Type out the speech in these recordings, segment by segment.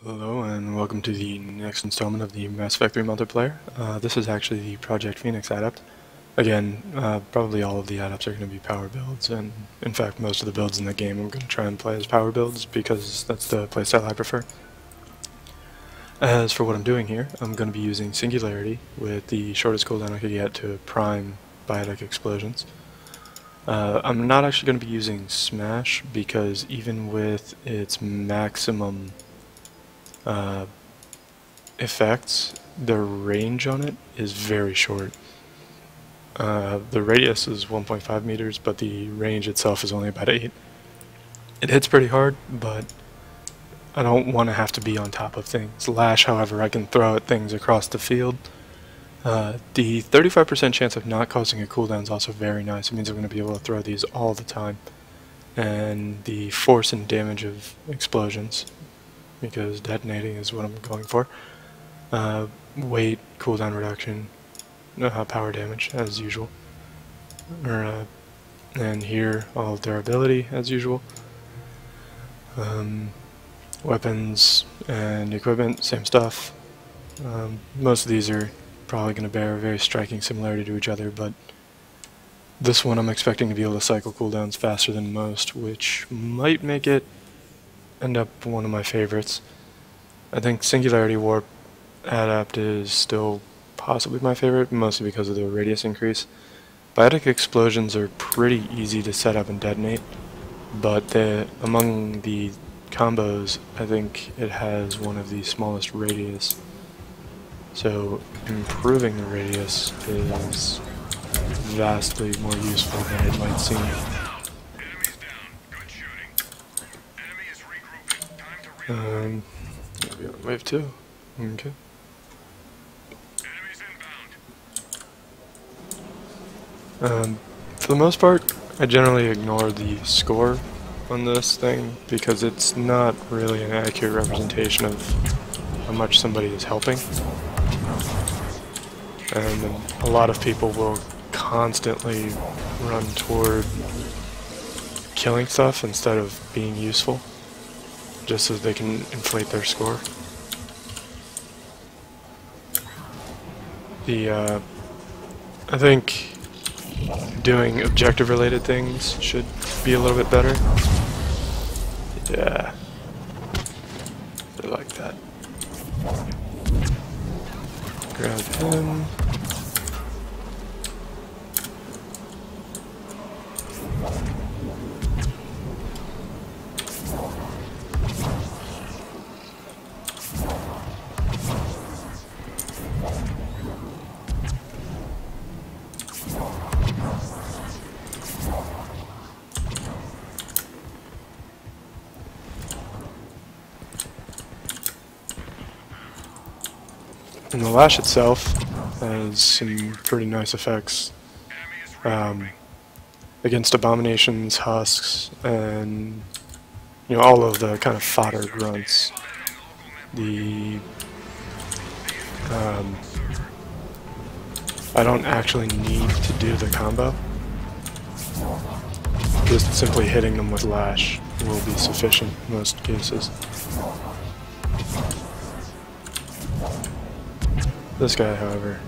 Hello and welcome to the next installment of the Mass Effect 3 multiplayer. This is actually the Project Phoenix Adept. Again, probably all of the adepts are going to be power builds, and in fact most of the builds in the game I'm going to try and play as power builds because that's the playstyle I prefer. As for what I'm doing here, I'm going to be using Singularity with the shortest cooldown I could get to prime biotic explosions. I'm not actually going to be using Smash because even with its maximum effects, the range on it is very short. The radius is 1.5 meters, but the range itself is only about 8. It hits pretty hard, but I don't want to have to be on top of things. Lash, however, I can throw at things across the field. The 35% chance of not causing a cooldown is also very nice. It means I'm going to be able to throw these all the time. And the force and damage of explosions, because detonating is what I'm going for. Weight, cooldown reduction, power damage as usual. And here, all durability as usual. Weapons and equipment, same stuff. Most of these are probably going to bear a very striking similarity to each other, but this one I'm expecting to be able to cycle cooldowns faster than most, which might make it end up one of my favorites. I think Singularity Warp Adept is still possibly my favorite, mostly because of the radius increase. Biotic explosions are pretty easy to set up and detonate, but among the combos, I think it has one of the smallest radius. So improving the radius is vastly more useful than it might seem. Maybe on wave 2. Okay. For the most part, I generally ignore the score on this thing because it's not really an accurate representation of how much somebody is helping. And a lot of people will constantly run toward killing stuff instead of being useful, just so they can inflate their score. I think doing objective-related things should be a little bit better. Yeah, I like that. Grab him. And the lash itself has some pretty nice effects against abominations, husks, and all of the kind of fodder grunts. I don't actually need to do the combo. Just simply hitting them with lash will be sufficient in most cases. This guy, however,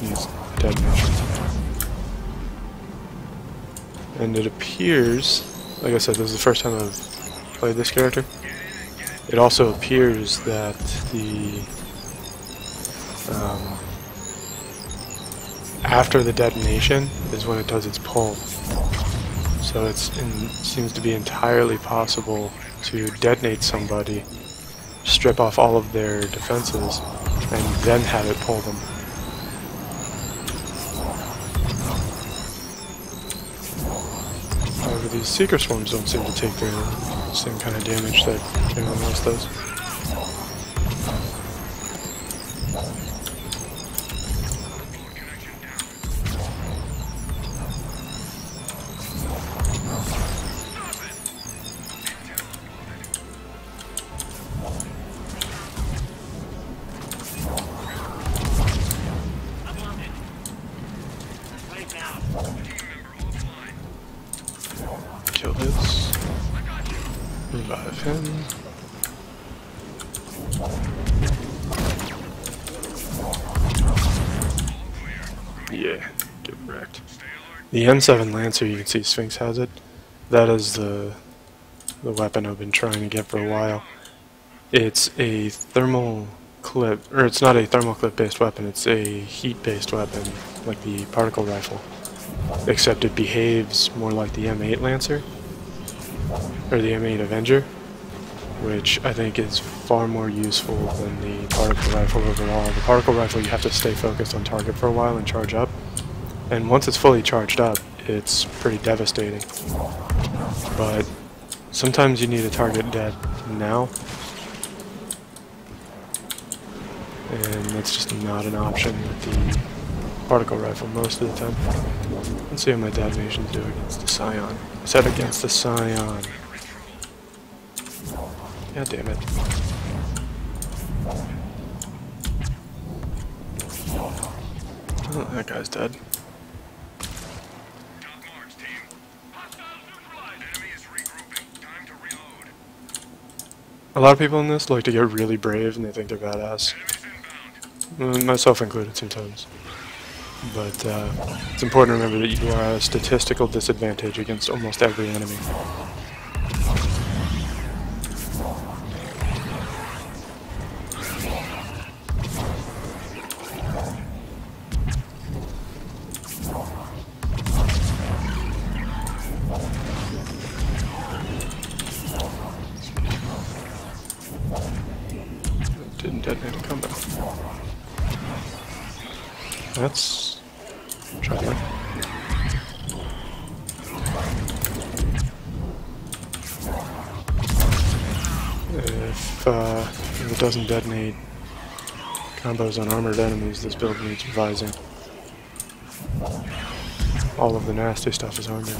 needs detonation. And it appears, like I said, this is the first time I've played this character. It also appears that after the detonation is when it does its pull. So it seems to be entirely possible to detonate somebody, strip off all of their defenses, and then have it pull them. However, these Seeker Swarms don't seem to take the same kind of damage that everyone else does. Kill this. Revive him. Yeah, get wrecked. The M7 Lancer, you can see Sphinx has it. That is the weapon I've been trying to get for a while. It's a thermal clip, or it's not a thermal clip based weapon, it's a heat based weapon, like the particle rifle. Except it behaves more like the M8 Lancer, or the M8 Avenger, which I think is far more useful than the particle rifle overall. The particle rifle you have to stay focused on target for a while and charge up, and once it's fully charged up, it's pretty devastating. But sometimes you need a target dead now, and that's just not an option with the particle rifle most of the time. Let's see how my detonations do against the Scion. I said against the Scion. God damn it. Oh, that guy's dead. A lot of people in this like to get really brave and they think they're badass. Myself included sometimes. But it's important to remember that you are at a statistical disadvantage against almost every enemy. Didn't detonate a combo. That's troubling. If it doesn't detonate combos on armored enemies, this build needs revising. All of the nasty stuff is armored.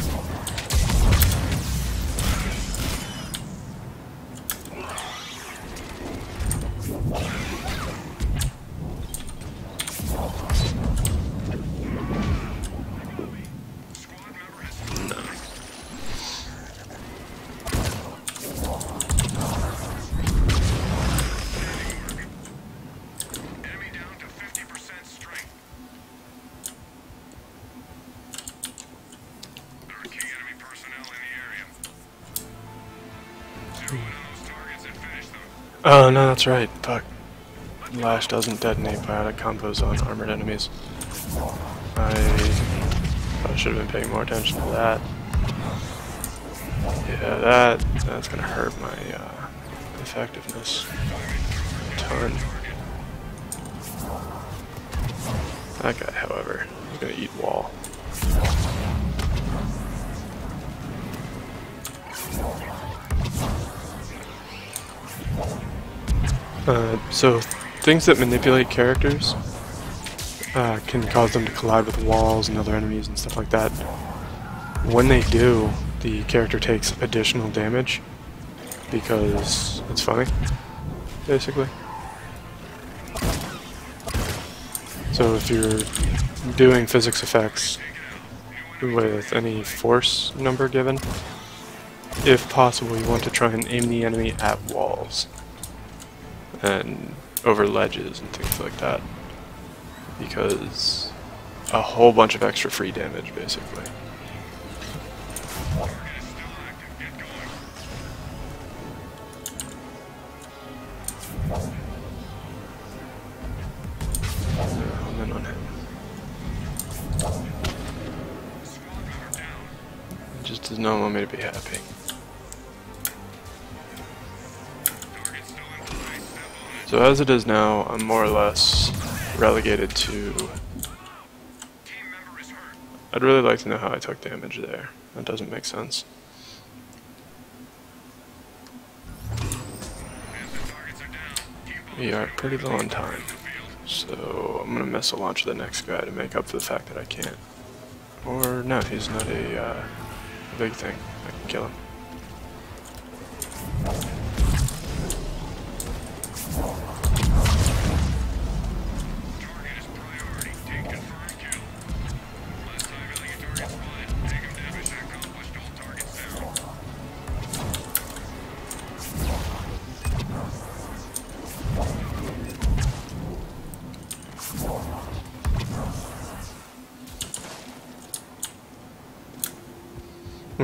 Oh, no, that's right. Fuck. Lash doesn't detonate biotic combos on armored enemies. I should have been paying more attention to that. Yeah, that's gonna hurt my effectiveness a ton. That guy, however, is gonna eat wall. So things that manipulate characters can cause them to collide with walls and other enemies and stuff like that. When they do, the character takes additional damage because it's funny, basically. So if you're doing physics effects with any force number given, if possible you want to try and aim the enemy at walls and over ledges and things like that, because a whole bunch of extra free damage, basically. I'm in on him. It just does not want me to be happy. So as it is now, I'm more or less relegated to... I'd really like to know how I took damage there. That doesn't make sense. We are pretty low on time, so I'm gonna missile launch the next guy to make up for the fact that I can't. Or no, he's not a big thing. I can kill him.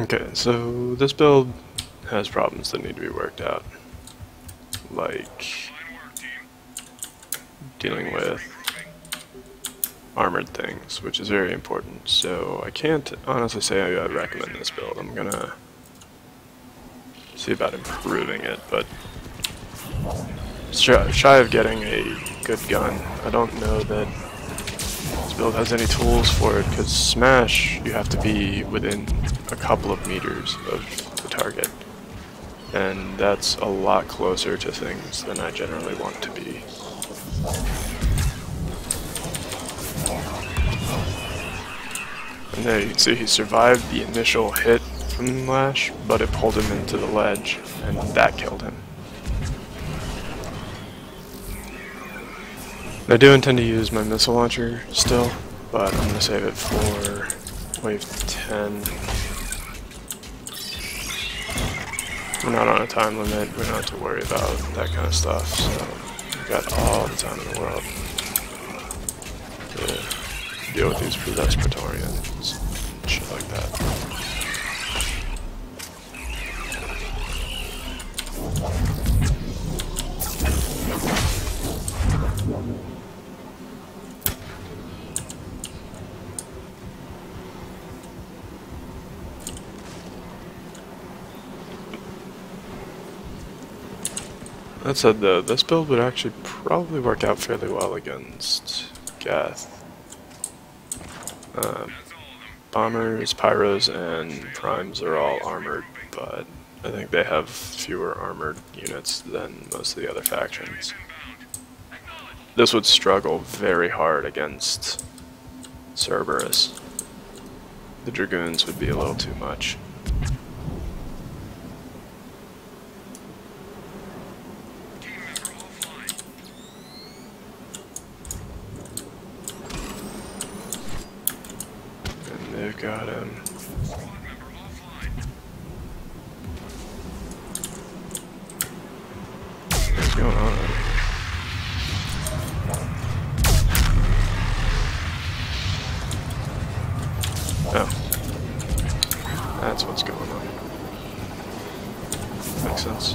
Okay, so this build has problems that need to be worked out, like dealing with armored things, which is very important. So I can't honestly say I recommend this build. I'm gonna see about improving it, but shy of getting a good gun. I don't know that this build has any tools for it, because Smash, you have to be within a couple of meters of the target, and that's a lot closer to things than I generally want to be. And there you can see he survived the initial hit from Lash, but it pulled him into the ledge, and that killed him. I do intend to use my missile launcher still, but I'm going to save it for wave 10. We're not on a time limit, we don't have to worry about that kind of stuff, so we've got all the time in the world to deal with these possessed Praetorians and shit like that. That said though, this build would actually probably work out fairly well against Gath. Bombers, Pyros, and Primes are all armored, but I think they have fewer armored units than most of the other factions. This would struggle very hard against Cerberus. The Dragoons would be a little too much. They've got him. What's going on? Oh. That's what's going on. Makes sense.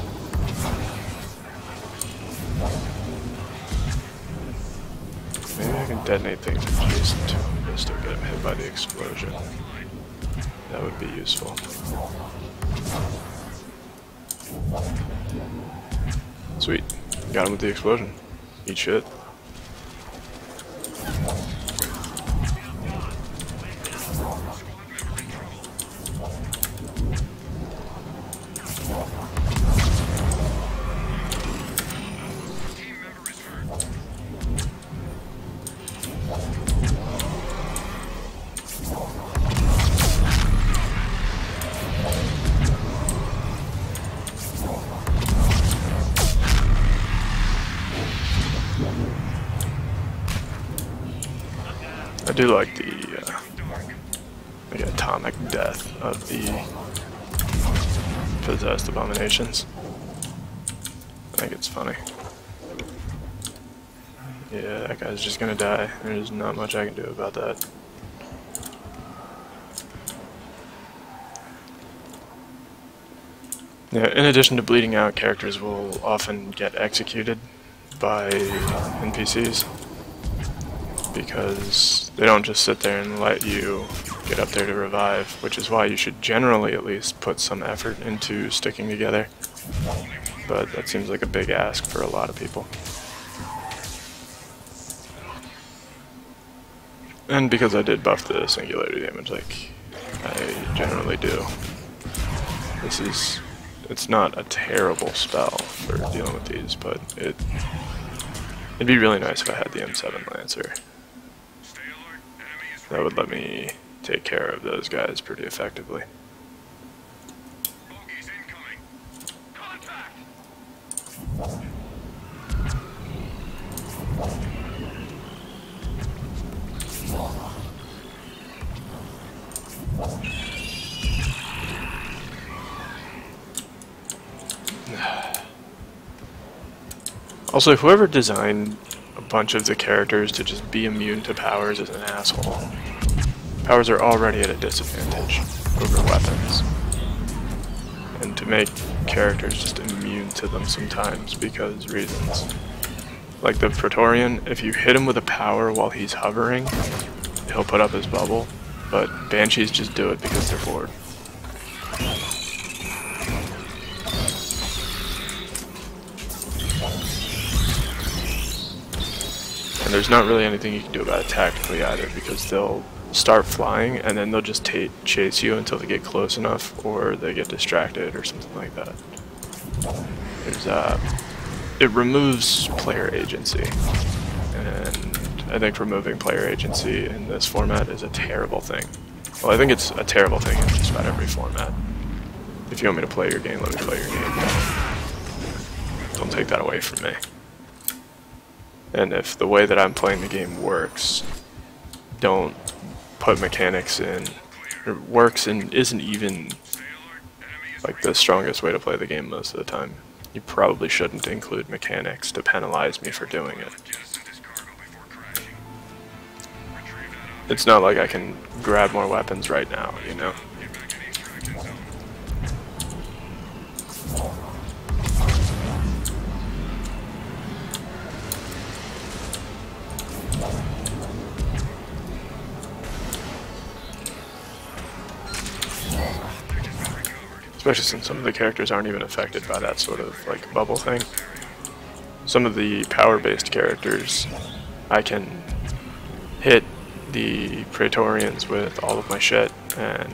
Maybe I can detonate things adjacent to him just to get him hit by the explosion. That would be useful. Sweet. Got him with the explosion. Eat shit. I do like the atomic death of the possessed abominations. I think it's funny. Yeah, that guy's just gonna die. There's not much I can do about that. Yeah, in addition to bleeding out, characters will often get executed by NPCs because they don't just sit there and let you get up there to revive, which is why you should generally at least put some effort into sticking together. But that seems like a big ask for a lot of people. And because I did buff the singularity damage like I generally do, it's not a terrible spell for dealing with these, but it'd be really nice if I had the M7 Lancer. That would let me take care of those guys pretty effectively. Also, whoever designed a bunch of the characters to just be immune to powers is an asshole. Powers are already at a disadvantage. over weapons, and to make characters just immune to them sometimes because reasons. Like the Praetorian, if you hit him with a power while he's hovering, he'll put up his bubble, but Banshees just do it because they're bored. And there's not really anything you can do about it tactically either, because they'll start flying and then they'll just chase you until they get close enough or they get distracted or something like that. It removes player agency, and I think removing player agency in this format is a terrible thing. Well, I think it's a terrible thing in just about every format. If you want me to play your game, let me play your game. Don't take that away from me. And if the way that I'm playing the game works, don't put mechanics in, or works and isn't even like the strongest way to play the game most of the time. You probably shouldn't include mechanics to penalize me for doing it. It's not like I can grab more weapons right now, you know? Especially since some of the characters aren't even affected by that sort of like bubble thing. Some of the power-based characters, I can hit the Praetorians with all of my shit, and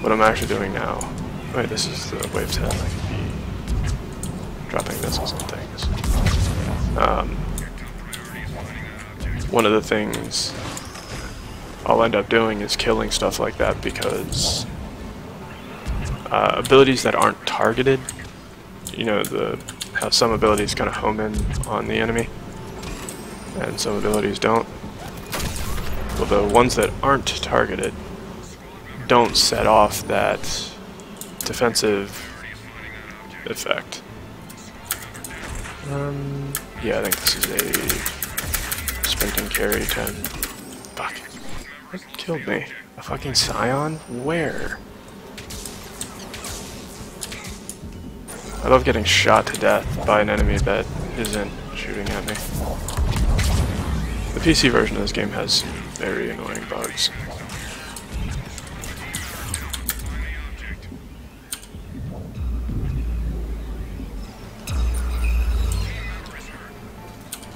what I'm actually doing now, wait, this is the wave 10, I could be dropping missiles and things. One of the things I'll end up doing is killing stuff like that because abilities that aren't targeted, you know, how some abilities kind of home in on the enemy and some abilities don't. Well, the ones that aren't targeted don't set off that defensive effect. Yeah, I think this is a sprint and carry 10. Fuck. What killed me? A fucking Scion? Where? I love getting shot to death by an enemy that isn't shooting at me. The PC version of this game has some very annoying bugs.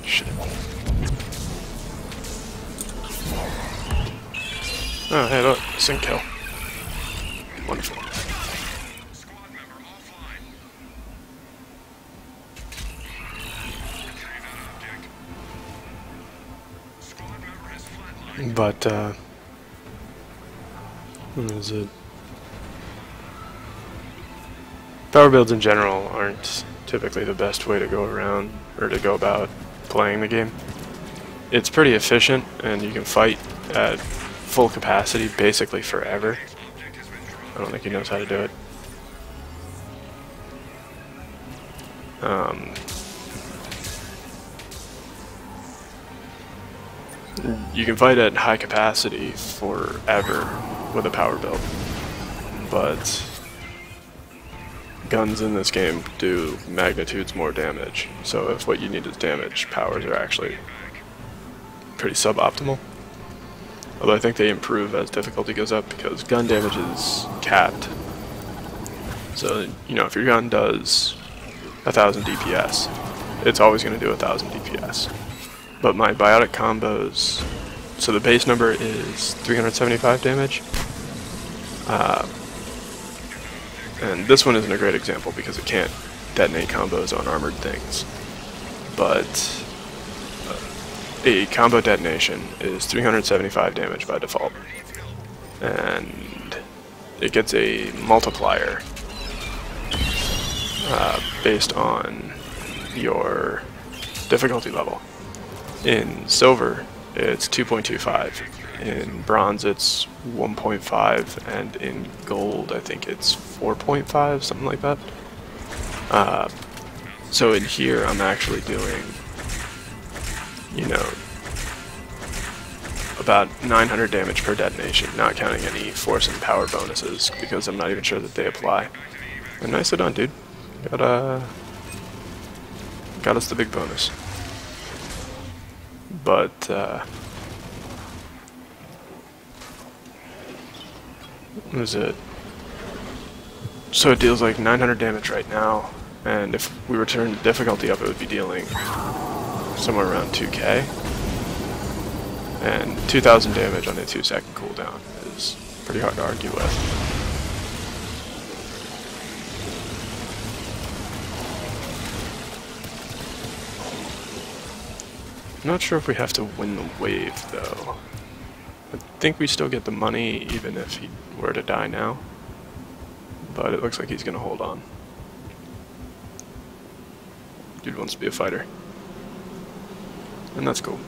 Shit. Oh, hey, look, sync kill. Wonderful. But, what is it? Power builds in general aren't typically the best way to go around, or to go about playing the game. It's pretty efficient, and you can fight at full capacity basically forever. I don't think he knows how to do it. You can fight at high capacity forever with a power build, but guns in this game do magnitudes more damage, so if what you need is damage, powers are actually pretty suboptimal. Although I think they improve as difficulty goes up because gun damage is capped. So, you know, if your gun does 1000 DPS, it's always going to do 1000 DPS. But my biotic combos, so the base number is 375 damage. And this one isn't a great example because it can't detonate combos on armored things. But a combo detonation is 375 damage by default. And it gets a multiplier based on your difficulty level. In silver, it's 2.25. In bronze, it's 1.5, and in gold, I think it's 4.5, something like that. So in here, I'm actually doing, you know, about 900 damage per detonation, not counting any force and power bonuses, because I'm not even sure that they apply. And nicely done, dude. Got us the big bonus. But, what is it? So it deals like 900 damage right now, and if we were to turn the difficulty up, it would be dealing somewhere around 2k. And 2,000 damage on a 2-second cooldown is pretty hard to argue with. I'm not sure if we have to win the wave, though. I think we still get the money even if he were to die now. But it looks like he's going to hold on. Dude wants to be a fighter. And that's cool.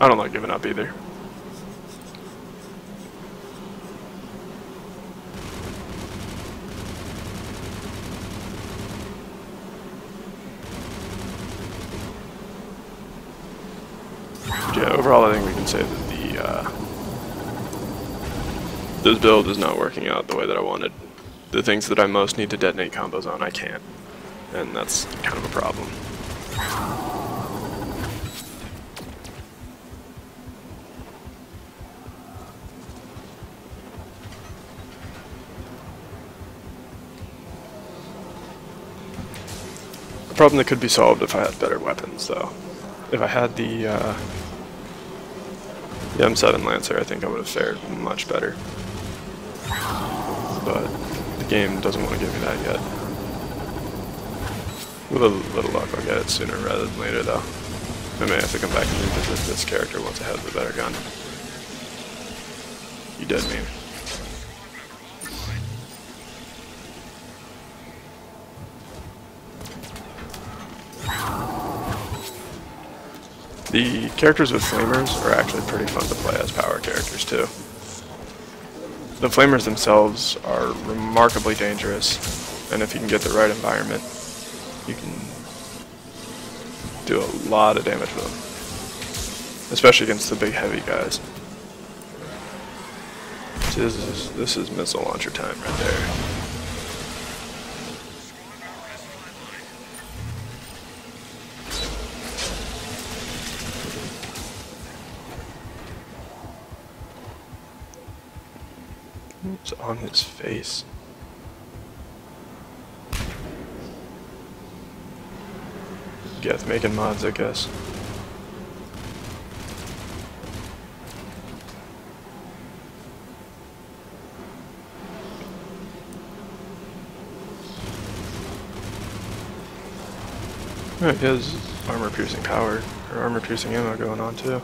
I don't like giving up either. Yeah, overall I think we can say that this build is not working out the way that I wanted. The things that I most need to detonate combos on, I can't. And that's kind of a problem. A problem that could be solved if I had better weapons, though. If I had the M7 Lancer, I think I would have fared much better. But the game doesn't want to give me that yet. With a little luck, I'll get it sooner rather than later, though. I may have to come back and revisit this character once I have the better gun. You dead man. The characters with flamers are actually pretty fun to play as power characters too. The flamers themselves are remarkably dangerous, and if you can get the right environment, you can do a lot of damage with them. Especially against the big heavy guys. This is missile launcher time right there. It's on his face. Geth making mods, I guess. Right, he has armor piercing power, or armor piercing ammo going on too.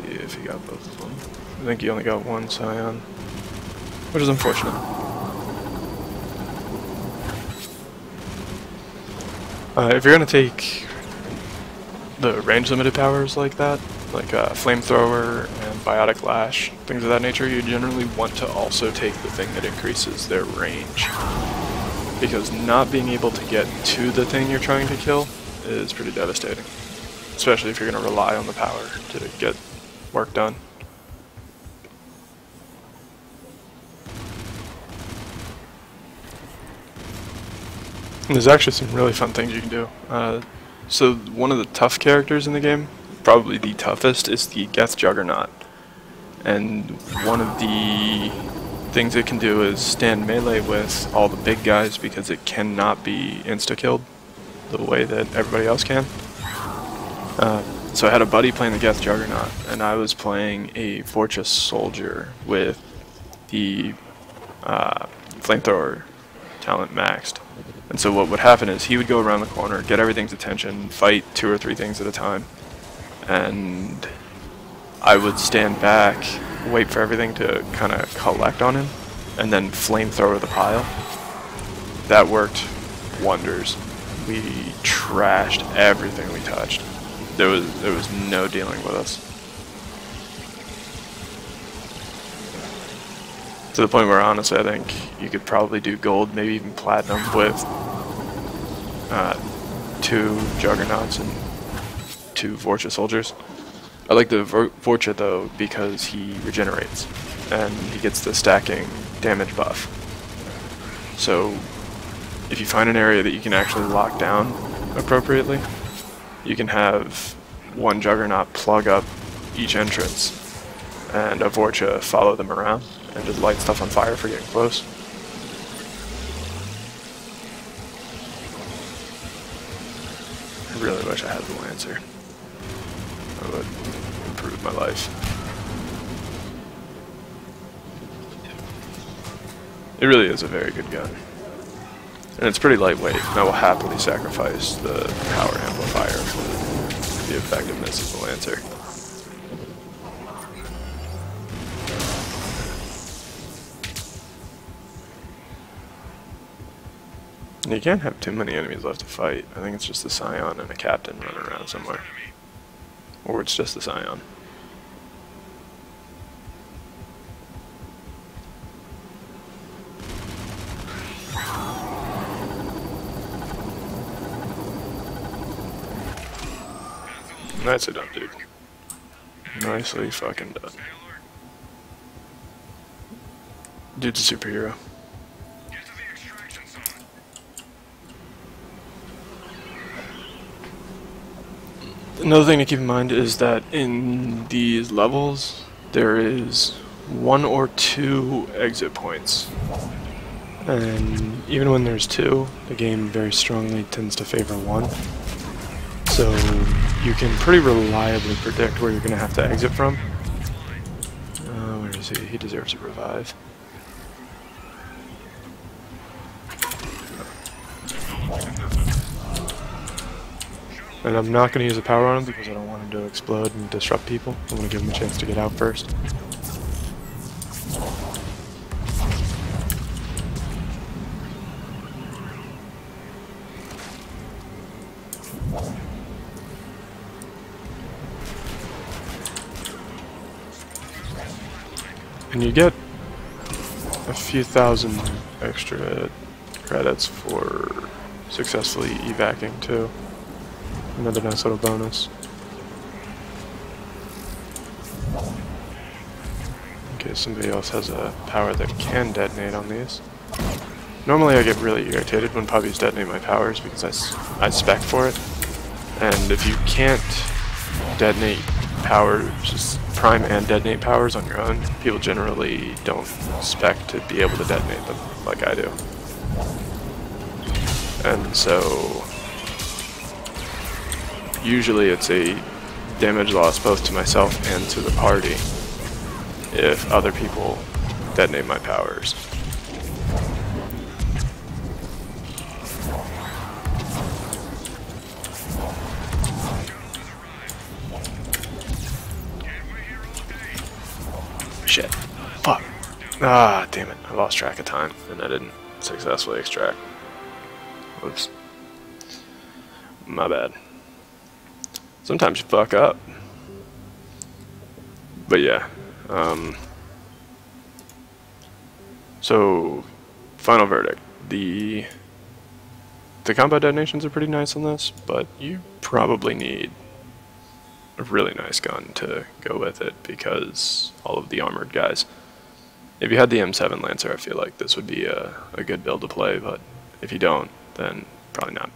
If he got both of them. I think he only got one Scion, which is unfortunate. If you're going to take the range limited powers like that, like Flamethrower and Biotic Lash, things of that nature, you generally want to also take the thing that increases their range. Because not being able to get to the thing you're trying to kill is pretty devastating. Especially if you're going to rely on the power to get work done. And there's actually some really fun things you can do. So one of the tough characters in the game, probably the toughest, is the Geth Juggernaut. And one of the things it can do is stand melee with all the big guys because it cannot be insta-killed the way that everybody else can. So I had a buddy playing the Geth Juggernaut, and I was playing a Fortress Soldier with the Flamethrower talent maxed. And so what would happen is he would go around the corner, get everything's attention, fight 2 or 3 things at a time, and I would stand back, wait for everything to kind of collect on him, and then Flamethrower the pile. That worked wonders. We trashed everything we touched. There was no dealing with us. To the point where honestly I think you could probably do gold, maybe even platinum with 2 Juggernauts and 2 Vorcha soldiers. I like the Vorcha though because he regenerates and he gets the stacking damage buff. So if you find an area that you can actually lock down appropriately, you can have 1 Juggernaut plug up each entrance and a Vorcha follow them around and just light stuff on fire for getting close. I really wish I had the Lancer. That would improve my life. It really is a very good gun. And it's pretty lightweight, and I will happily sacrifice the power amplifier for the effectiveness of the Lancer. You can't have too many enemies left to fight. I think it's just the Scion and a Captain running around somewhere. Or it's just the Scion. Nicely done, dude. Nicely fucking done. Dude's a superhero. Another thing to keep in mind is that in these levels, there is 1 or 2 exit points. And even when there's 2, the game very strongly tends to favor 1. So you can pretty reliably predict where you're going to have to exit from. Where is he? He deserves a revive. And I'm not going to use a power on him because I don't want him to explode and disrupt people. I want to give him a chance to get out first. And you get a few thousand extra credits for successfully evacing too. Another nice little bonus. In case somebody else has a power that can detonate on these. Normally I get really irritated when puppies detonate my powers because I spec for it. And if you can't detonate powers, just prime and detonate powers on your own, people generally don't spec to be able to detonate them like I do. And so usually it's a damage loss both to myself and to the party if other people detonate my powers. Shit. Fuck. Ah, damn it. I lost track of time and I didn't successfully extract. Whoops. My bad. Sometimes you fuck up. But yeah. So, final verdict. The combo detonations are pretty nice on this, but you probably need a really nice gun to go with it because all of the armored guys. If you had the M7 Lancer, I feel like this would be a good build to play, but if you don't, then probably not.